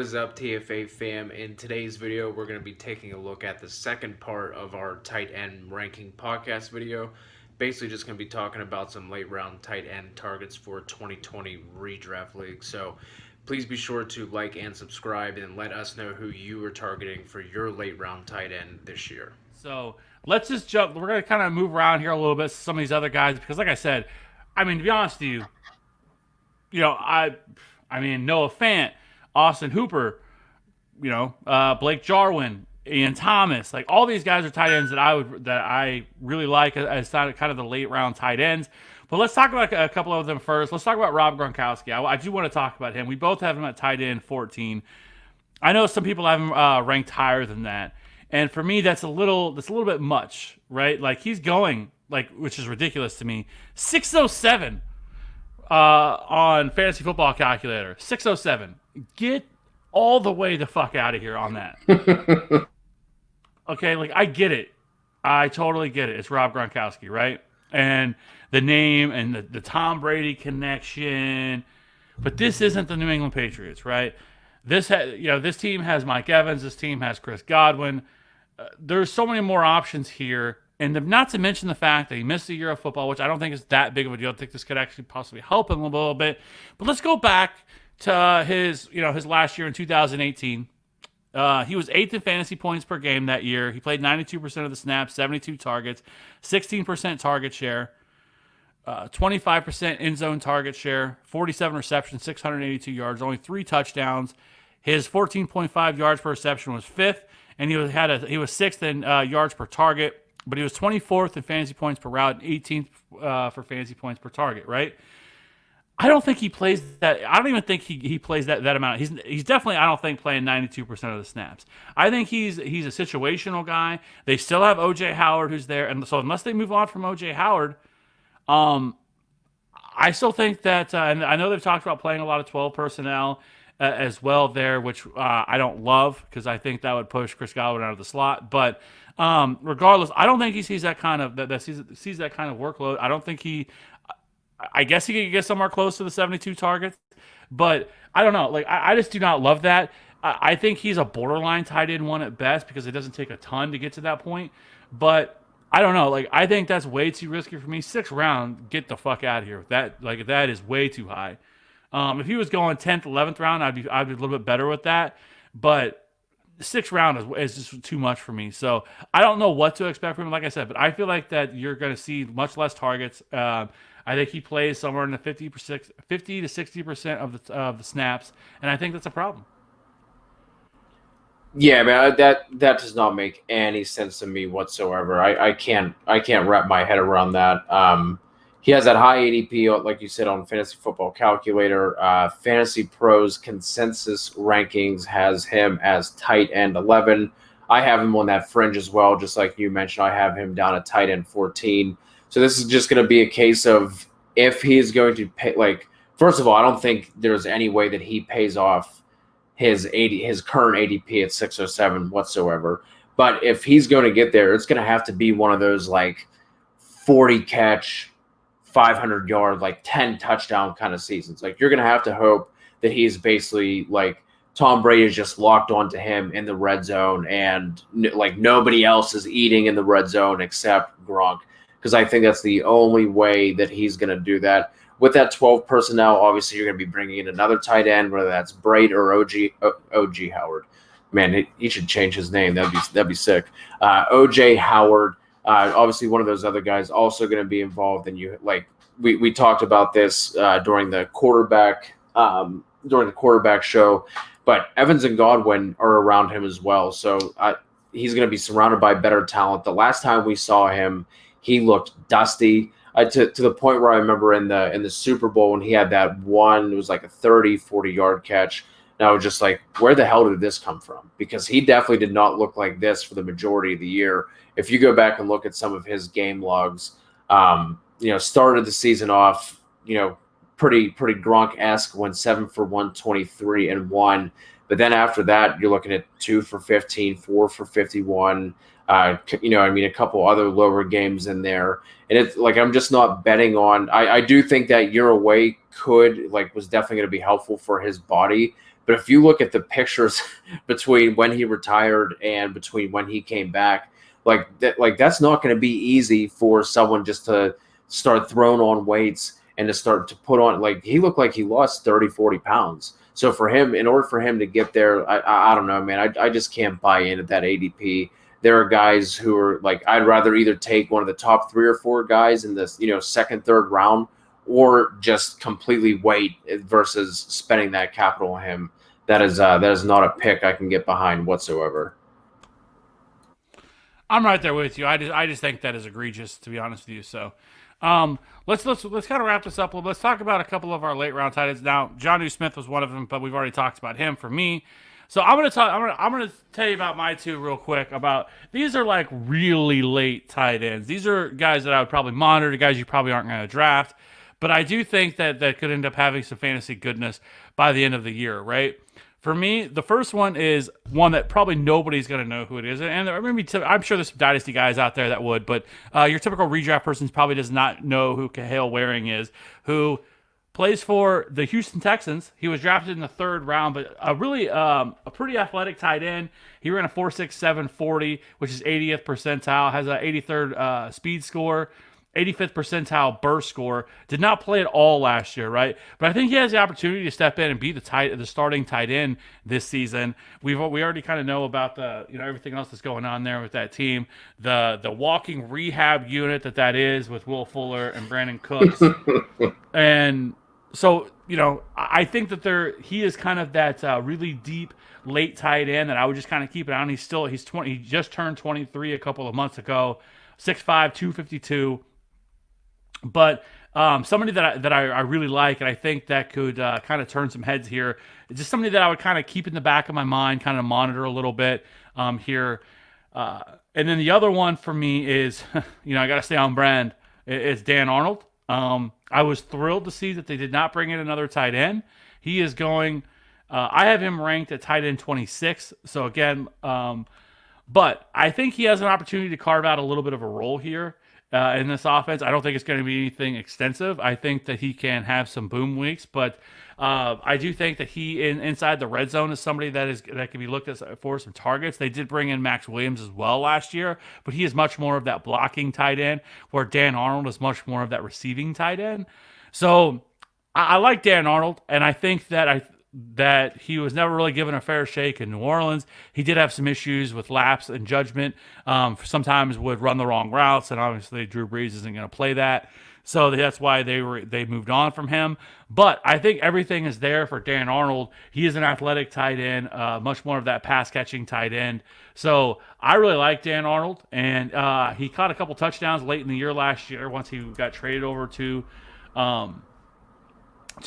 is up, TFA Fam? In today's video, we're going to be taking a look at the second part of our tight end ranking podcast video. Basically, just going to be talking about some late round tight end targets for 2020 redraft league. So please be sure to like and subscribe and let us know who you are targeting for your late round tight end this year. So let's just jump. We're going to kind of move around here a little bit, some of these other guys, because like I said, I mean, to be honest with you, Noah Fant, Austin Hooper, Blake Jarwin, Ian Thomas, like all these guys are tight ends that I really like as kind of the late round tight ends. But let's talk about a couple of them first. Let's talk about Rob Gronkowski. I do want to talk about him. We both have him at tight end 14. I know some people have him ranked higher than that, and for me, that's a little bit much, right? Like he's going which is ridiculous to me, 607 on Fantasy Football Calculator, 607. Get all the way the fuck out of here on that. Okay, like I get it. I totally get it. It's Rob Gronkowski, right? And the name and the Tom Brady connection. But this isn't the New England Patriots, right? This team has Mike Evans. This team has Chris Godwin. There's so many more options here. And not to mention the fact that he missed a year of football, which I don't think is that big of a deal. I think this could actually possibly help him a little bit. But let's go back to his last year in 2018. He was 8th in fantasy points per game that year. He played 92% of the snaps, 72 targets, 16% target share, 25% end zone target share, 47 receptions, 682 yards, only 3 touchdowns. His 14.5 yards per reception was 5th, and he was 6th in yards per target. But he was 24th in fantasy points per route and 18th for fantasy points per target, right? I don't think he plays that. I don't even think he plays that amount. He's definitely, I don't think, playing 92% of the snaps. I think he's a situational guy. They still have O.J. Howard who's there. And so unless they move on from O.J. Howard, I still think that, and I know they've talked about playing a lot of 12 personnel as well there, which I don't love because I think that would push Chris Godwin out of the slot. But regardless, I don't think he sees that kind of sees that kind of workload. I don't think I guess he could get somewhere close to the 72 targets, but I don't know. Like I just do not love that. I think he's a borderline tight end one at best because it doesn't take a ton to get to that point. But I don't know. Like I think that's way too risky for me. 6th round, get the fuck out of here. That is way too high. If he was going 10th, 11th round, I'd be a little bit better with that. But the 6th round is just too much for me. So I don't know what to expect from him, like I said. But I feel like that you're going to see much less targets. I think he plays somewhere in the 50 to 60% of the snaps, and I think that's a problem. Yeah, man, that does not make any sense to me whatsoever. I can't wrap my head around that. He has that high ADP, like you said, on Fantasy Football Calculator. Fantasy Pros consensus rankings has him as tight end 11. I have him on that fringe as well, just like you mentioned. I have him down at tight end 14. So this is just going to be a case of if he's going to pay. Like, first of all, I don't think there's any way that he pays off his current ADP at 607 whatsoever. But if he's going to get there, it's going to have to be one of those like 40 catch, 500 yard, like 10 touchdown kind of seasons. Like you're going to have to hope that he's basically like Tom Brady is just locked onto him in the red zone and like nobody else is eating in the red zone except Gronk. Because I think that's the only way that he's going to do that. With that 12 personnel, obviously you're going to be bringing in another tight end, whether that's Braid or OG Howard. Man, he should change his name. That'd be sick. OJ Howard. Obviously, one of those other guys also going to be involved. And you like we talked about this during the quarterback show, but Evans and Godwin are around him as well. So he's going to be surrounded by better talent. The last time we saw him, he looked dusty to the point where I remember in the Super Bowl when he had that one. It was like a 30, 40-yard catch. And I was just like, where the hell did this come from? Because he definitely did not look like this for the majority of the year. If you go back and look at some of his game logs, started the season off, pretty Gronk-esque, went 7 for 123 and 1. But then after that, you're looking at 2 for 15, 4 for 51. A couple other lower games in there. And it's like I'm just not betting on. I do think that year away was definitely going to be helpful for his body. But if you look at the pictures between when he retired and between when he came back, that's not going to be easy for someone just to start throwing on weights and to start to put on, like, he looked like he lost 30, 40 pounds. So for him, in order for him to get there, I don't know, man, I just can't buy into that ADP. There are guys who are like, I'd rather either take one of the top 3 or 4 guys in this, second, third round, or just completely wait versus spending that capital on him. That is not a pick I can get behind whatsoever. I'm right there with you. I just think that is egregious, to be honest with you. So, let's kind of wrap this up. Let's talk about a couple of our late round tight ends. Now, Jonny Smith was one of them, but we've already talked about him for me. So I'm gonna tell you about my 2 real quick. About these are like really late tight ends. These are guys that I would probably monitor, guys you probably aren't going to draft, but I do think that could end up having some fantasy goodness by the end of the year, right? For me, the first one is one that probably nobody's going to know who it is. And I'm sure there's some dynasty guys out there that would, but your typical redraft person probably does not know who Cahill Waring is, who plays for the Houston Texans. He was drafted in the 3rd round, but a pretty athletic tight end. He ran a 4.67 40, which is 80th percentile, has a 83rd speed score, 85th percentile burst score. Did not play at all last year, right? But I think he has the opportunity to step in and be the starting tight end this season. We already kind of know about the everything else that's going on there with that team. The walking rehab unit that is with Will Fuller and Brandon Cooks. And so, I think that he is kind of that really deep late tight end that I would just kind of keep it on. He's 20. He just turned 23 a couple of months ago. 6'5", 252. But somebody that I really like, and I think that could kind of turn some heads here. Just somebody that I would kind of keep in the back of my mind, kind of monitor a little bit here. And then the other one for me is, I got to stay on brand. It's Dan Arnold. I was thrilled to see that they did not bring in another tight end. He is going. I have him ranked at tight end 26. So again, but I think he has an opportunity to carve out a little bit of a role here. In this offense, I don't think it's going to be anything extensive. I think that he can have some boom weeks, but I do think that he inside the red zone is somebody that can be looked at for some targets. They did bring in Max Williams as well last year, but he is much more of that blocking tight end, where Dan Arnold is much more of that receiving tight end. So I like Dan Arnold, and I think that he was never really given a fair shake in New Orleans. He did have some issues with lapse and judgment. Sometimes would run the wrong routes, and obviously Drew Brees isn't going to play that. So that's why they moved on from him. But I think everything is there for Dan Arnold. He is an athletic tight end, much more of that pass-catching tight end. So I really like Dan Arnold, and he caught a couple touchdowns late in the year last year once he got traded over to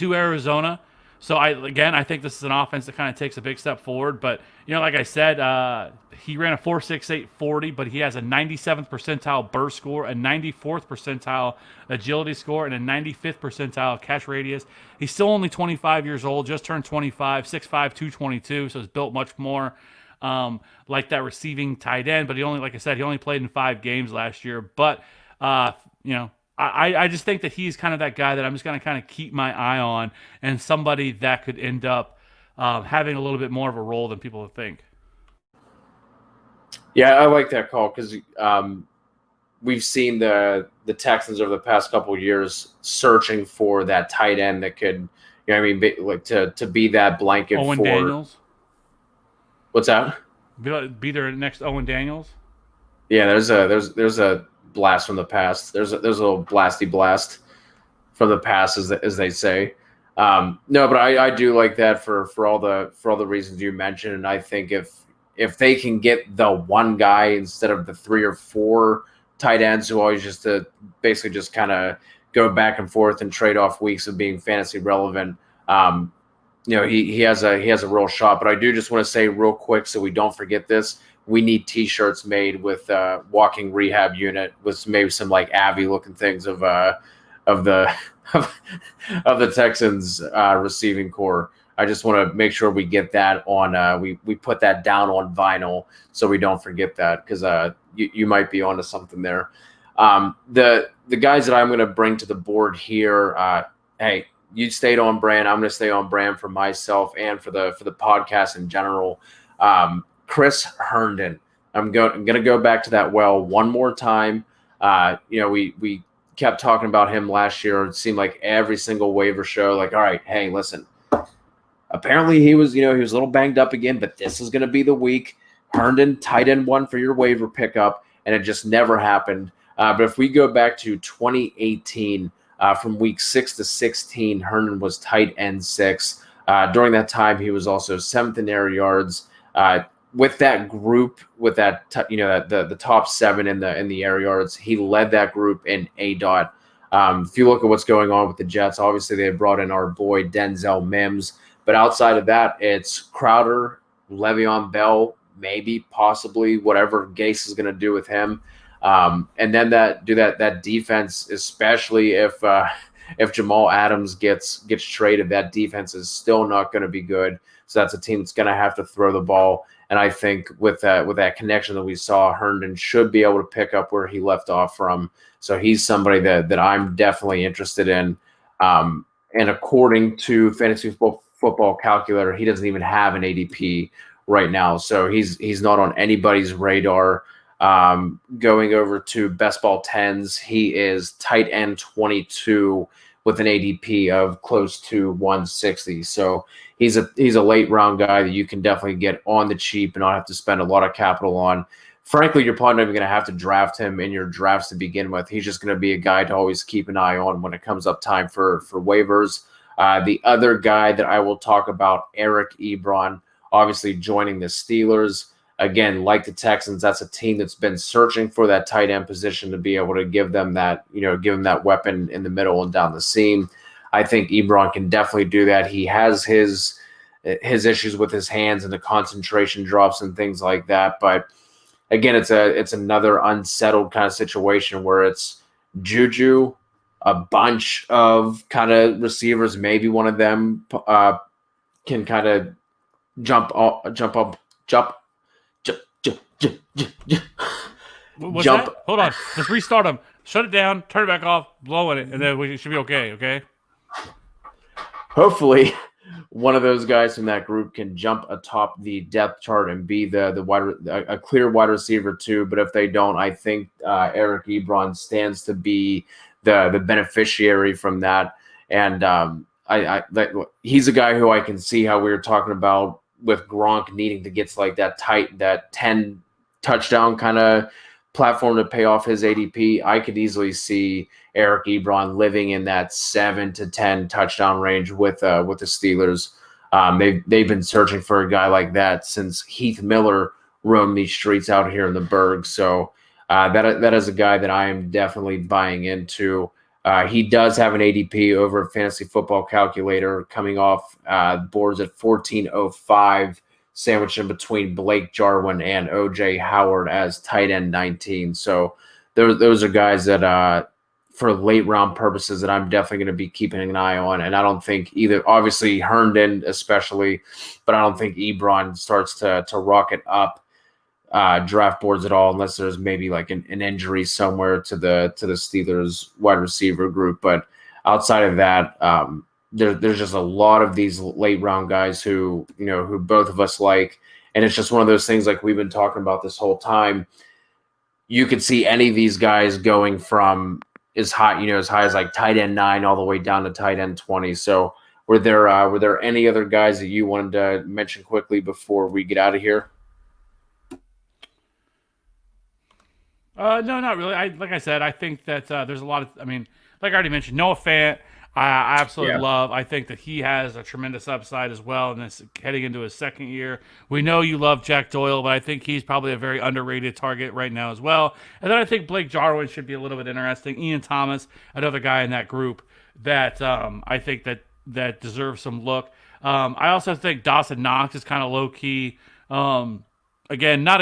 Arizona. So I think this is an offense that kind of takes a big step forward. But, like I said, he ran a 4.68 40, but he has a 97th percentile burst score, a 94th percentile agility score, and a 95th percentile catch radius. He's still only 25 years old, just turned 25, 6'5", 222, so he's built much more like that receiving tight end. But he only played in 5 games last year. But, I just think that he's kind of that guy that I'm just going to kind of keep my eye on, and somebody that could end up having a little bit more of a role than people would think. Yeah, I like that call because we've seen the Texans over the past couple of years searching for that tight end that could, to be that blanket Owen for Daniels. What's that? Be their next Owen Daniels. Yeah, there's a blast from the past. There's a little blasty blast from the past, as they say. No, but I do like that for all the reasons you mentioned, and I think if they can get the one guy instead of the 3 or 4 tight ends who always just basically just kind of go back and forth and trade off weeks of being fantasy relevant, he has a real shot. But I do just want to say real quick, so we don't forget this. We need T-shirts made with walking rehab unit with maybe some like Avi looking things of the Texans receiving core. I just want to make sure we get that on. We put that down on vinyl so we don't forget that, because you might be onto something there. The guys that I'm going to bring to the board here. Hey, you stayed on brand. I'm going to stay on brand for myself and for the podcast in general. Chris Herndon. I'm going to go back to that well one more time. We kept talking about him last year. It seemed like every single waiver show, like, all right, hey, listen. Apparently he was a little banged up again, but this is going to be the week. Herndon, tight end one for your waiver pickup, and it just never happened. But if we go back to 2018, from week 6 to 16, Herndon was tight end 6. During that time, he was also 7th in air yards. With that group, with that the top 7 in the air yards, he led that group in ADOT. If you look at what's going on with the Jets, obviously they brought in our boy Denzel Mims. But outside of that, it's Crowder, Le'Veon Bell, maybe, possibly, whatever Gase is going to do with him. And then that defense, especially if Jamal Adams gets traded, that defense is still not going to be good. So that's a team that's going to have to throw the ball. And I think with that connection that we saw, Herndon should be able to pick up where he left off from. So he's somebody that I'm definitely interested in. And according to Fantasy Football Calculator, he doesn't even have an ADP right now, so he's not on anybody's radar. Going over to Best Ball 10s, he is tight end 22 with an ADP of close to 160. So he's a late round guy that you can definitely get on the cheap and not have to spend a lot of capital on. Frankly, you're probably not even going to have to draft him in your drafts to begin with. He's just going to be a guy to always keep an eye on when it comes up time for waivers. The other guy that I will talk about, Eric Ebron, obviously joining the Steelers. Again, like the Texans, that's a team that's been searching for that tight end position to be able to give them that weapon in the middle and down the seam. I think Ebron can definitely do that. He has his issues with his hands and the concentration drops and things like that. But again, it's another unsettled kind of situation where it's Juju, a bunch of kind of receivers. Maybe one of them can kind of jump. What's jump. that? Hold on. Let's restart them. Shut it down. Turn it back off. Blow in it, and then we should be okay. Okay. Hopefully, one of those guys from that group can jump atop the depth chart and be a clear wide receiver too. But if they don't, I think Eric Ebron stands to be the beneficiary from that. And he's a guy who I can see how we were talking about with Gronk needing to get to like that 10 touchdown kind of platform to pay off his ADP. I could easily see Eric Ebron living in that 7 to 10 touchdown range with the Steelers. They've been searching for a guy like that since Heath Miller roamed these streets out here in the Berg. So that is a guy that I am definitely buying into. He does have an ADP over Fantasy Football Calculator coming off boards at 1405, sandwiched in between Blake Jarwin and OJ Howard as tight end 19. So those are guys that for late round purposes that I'm definitely going to be keeping an eye on. And I don't think either, obviously Herndon especially, but I don't think Ebron starts to rocket up draft boards at all, unless there's maybe like an injury somewhere to the Steelers wide receiver group. But outside of that, there's just a lot of these late round guys who both of us like, and it's just one of those things like we've been talking about this whole time. You could see any of these guys going from as high as like tight end 9 all the way down to tight end 20. So were there any other guys that you wanted to mention quickly before we get out of here? No, not really. Like I said, I think that there's a lot of. I mean, like I already mentioned, Noah Fant, I absolutely love. I think that he has a tremendous upside as well, and this heading into his second year. We know you love Jack Doyle, but I think he's probably a very underrated target right now as well. And then I think Blake Jarwin should be a little bit interesting. Ian Thomas, another guy in that group that I think that deserves some look. I also think Dawson Knox is kind of low key. Again, not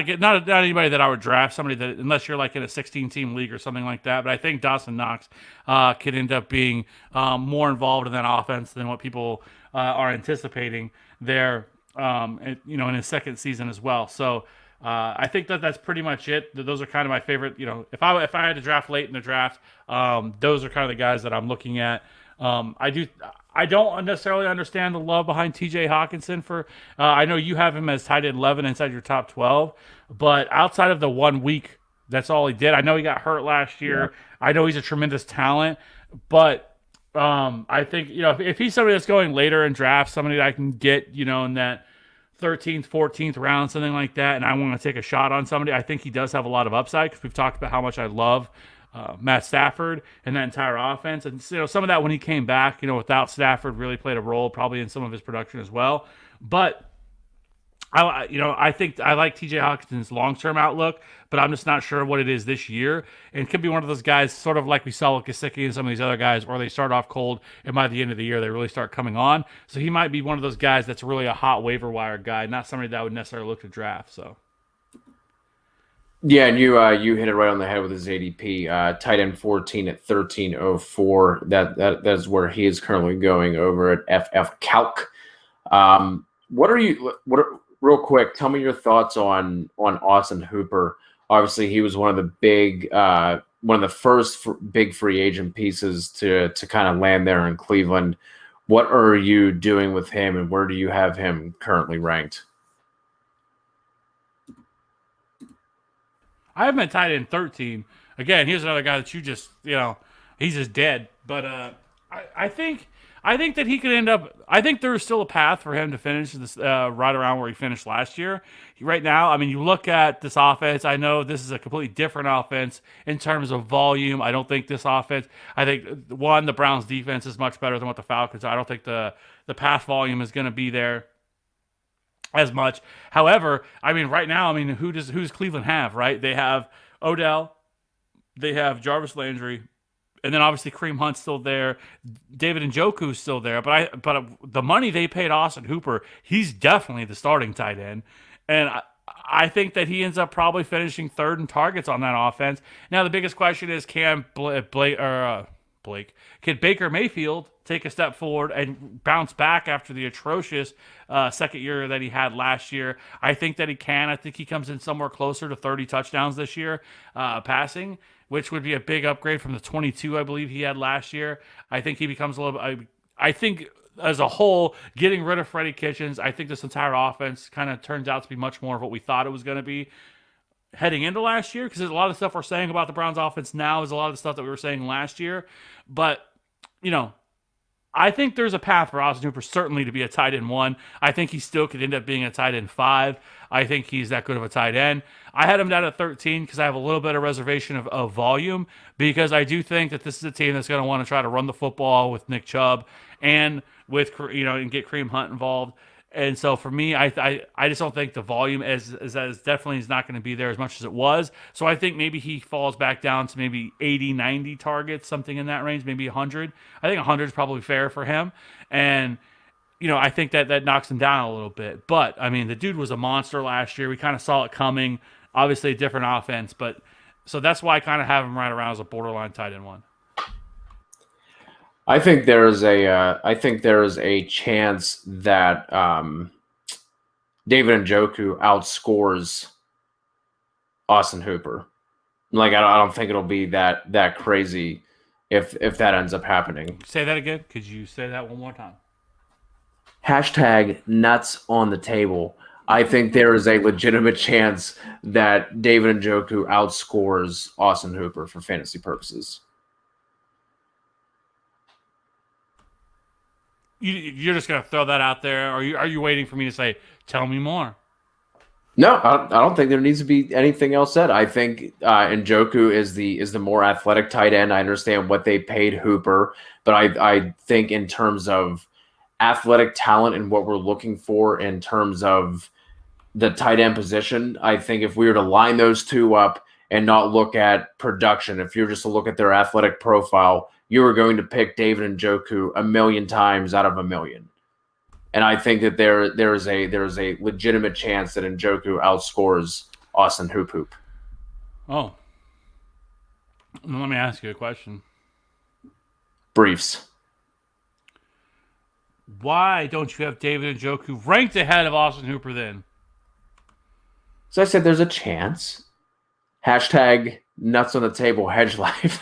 anybody that I would draft, somebody that, unless you're like in a 16-team league or something like that, but I think Dawson Knox could end up being more involved in that offense than what people are anticipating there, in his second season as well. So I think that's pretty much it. Those are kind of my favorite. If I had to draft late in the draft, those are kind of the guys that I'm looking at. I don't necessarily understand the love behind TJ Hawkinson for. I know you have him as tight end 11 inside your top 12, but outside of the 1 week, that's all he did. I know he got hurt last year. I know he's a tremendous talent, but I think if he's somebody that's going later in drafts, somebody that I can get in that 13th, 14th round, something like that, and I want to take a shot on somebody, I think he does have a lot of upside because we've talked about how much I love Matt Stafford and that entire offense. And some of that when he came back, without Stafford, really played a role probably in some of his production as well. But I think I like TJ Hawkinson's long-term outlook, but I'm just not sure what it is this year. And it could be one of those guys, sort of like we saw with Gesicki and some of these other guys, where they start off cold, and by the end of the year, they really start coming on. So he might be one of those guys that's really a hot waiver wire guy, not somebody that I would necessarily look to draft. So. Yeah, and you hit it right on the head with his ADP. Tight end 14 at 1304. That is where he is currently going over at FF Calc. Real quick, tell me your thoughts on Austin Hooper. Obviously, he was one of the first big free agent pieces to kind of land there in Cleveland. What are you doing with him, and where do you have him currently ranked? I have him at tight end 13. Again, here's another guy that you just, he's just dead. But I think that he could end up. I think there is still a path for him to finish this right around where he finished last year. Right now, I mean, you look at this offense. I know this is a completely different offense in terms of volume. I don't think this offense. I think the Browns' defense is much better than what the Falcons are. I don't think the pass volume is going to be there as much. However, I mean, right now, who's Cleveland have, right? They have Odell, they have Jarvis Landry, and then obviously Kareem Hunt's still there. David Njoku's still there. But the money they paid Austin Hooper, he's definitely the starting tight end. And I think that he ends up probably finishing third in targets on that offense. Now, the biggest question is, can Baker Mayfield take a step forward and bounce back after the atrocious second year that he had last year? I think that he can. I think he comes in somewhere closer to 30 touchdowns this year passing, which would be a big upgrade from the 22 I believe he had last year. I think he becomes a little bit. I think as a whole, getting rid of Freddie Kitchens, I think this entire offense kind of turns out to be much more of what we thought it was going to be heading into last year, because there's a lot of stuff we're saying about the Browns offense now is a lot of the stuff that we were saying last year. But, I think there's a path for Austin Hooper certainly to be a tight end 1. I think he still could end up being a tight end 5. I think he's that good of a tight end. I had him down at 13 because I have a little bit of reservation of volume, because I do think that this is a team that's going to want to try to run the football with Nick Chubb and with and get Kareem Hunt involved. And so for me, I just don't think the volume is definitely is not going to be there as much as it was. So I think maybe he falls back down to maybe 80, 90 targets, something in that range, maybe 100. I think 100 is probably fair for him. And, I think that knocks him down a little bit. But, the dude was a monster last year. We kind of saw it coming. Obviously, a different offense. But so that's why I kind of have him right around as a borderline tight end 1. I think there is a chance that David Njoku outscores Austin Hooper. Like I don't think it'll be that crazy if that ends up happening. Say that again. Could you say that one more time? # nuts on the table. I think there is a legitimate chance that David Njoku outscores Austin Hooper for fantasy purposes. You're just going to throw that out there, or are you waiting for me to say, tell me more? No, I don't think there needs to be anything else said. I think Njoku is the more athletic tight end. I understand what they paid Hooper, but I think in terms of athletic talent and what we're looking for in terms of the tight end position, I think if we were to line those two up and not look at production, if you're just to look at their athletic profile, you are going to pick David Njoku 1,000,000 times out of 1,000,000. And I think that there is a legitimate chance that Njoku outscores Austin Hoop. Oh. Let me ask you a question. Briefs. Why don't you have David Njoku ranked ahead of Austin Hooper then? So I said there's a chance. Hashtag nuts on the table hedge life.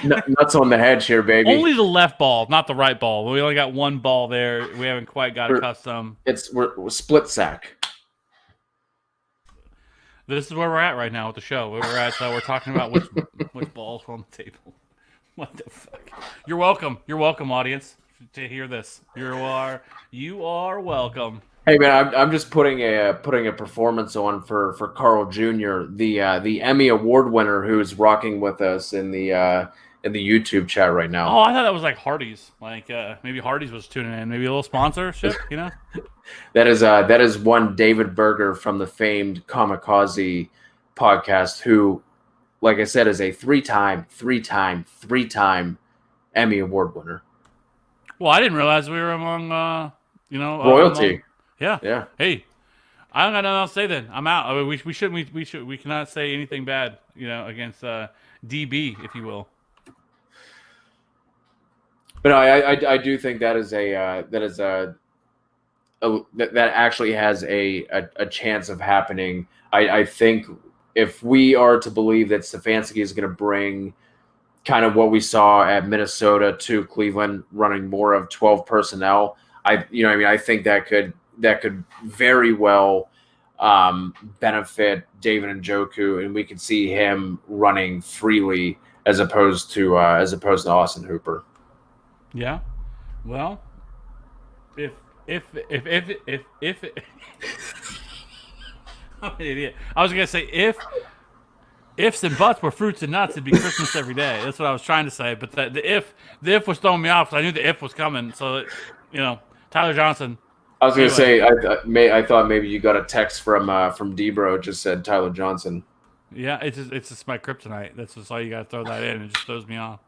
Nuts on the hedge here, baby. Only the left ball, not the right ball. We only got one ball there. We haven't quite got accustomed. We're split sack. This is where we're at right now with the show. We're talking about which balls are on the table. What the fuck? You're welcome. You're welcome, audience, to hear this. You are welcome. Hey man, I'm just putting a performance on for Carl Jr., the Emmy Award winner who's rocking with us in the YouTube chat right now. Oh, I thought that was like Hardee's. Like maybe Hardee's was tuning in. Maybe a little sponsorship, you know? That is one David Berger from the famed Kamikaze podcast, who, like I said, is a three-time Emmy Award winner. Well, I didn't realize we were among royalty. Yeah. Hey, I don't got nothing else to say then. I'm out. I mean, we cannot say anything bad, against DB, if you will. But no, I do think that actually has a chance of happening. I think if we are to believe that Stefanski is going to bring kind of what we saw at Minnesota to Cleveland, running more of 12 personnel, I think that could very well benefit David Njoku, and we could see him running freely as opposed to Austin Hooper. Yeah. Well, if I'm an idiot. I was gonna say if ifs and buts were fruits and nuts, it'd be Christmas every day. That's what I was trying to say. But the if was throwing me off because I knew the if was coming. So Tyler Johnson. I was gonna say I thought maybe you got a text from Debro. It just said Tyler Johnson. Yeah, it's just my kryptonite. That's just all you got to throw that in. It just throws me off.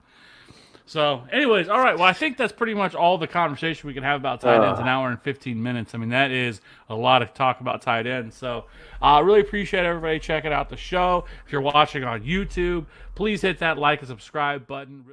So, anyways, all right. Well, I think that's pretty much all the conversation we can have about tight ends. An hour and 15 minutes. I mean, that is a lot of talk about tight ends. So, I really appreciate everybody checking out the show. If you're watching on YouTube, please hit that like and subscribe button.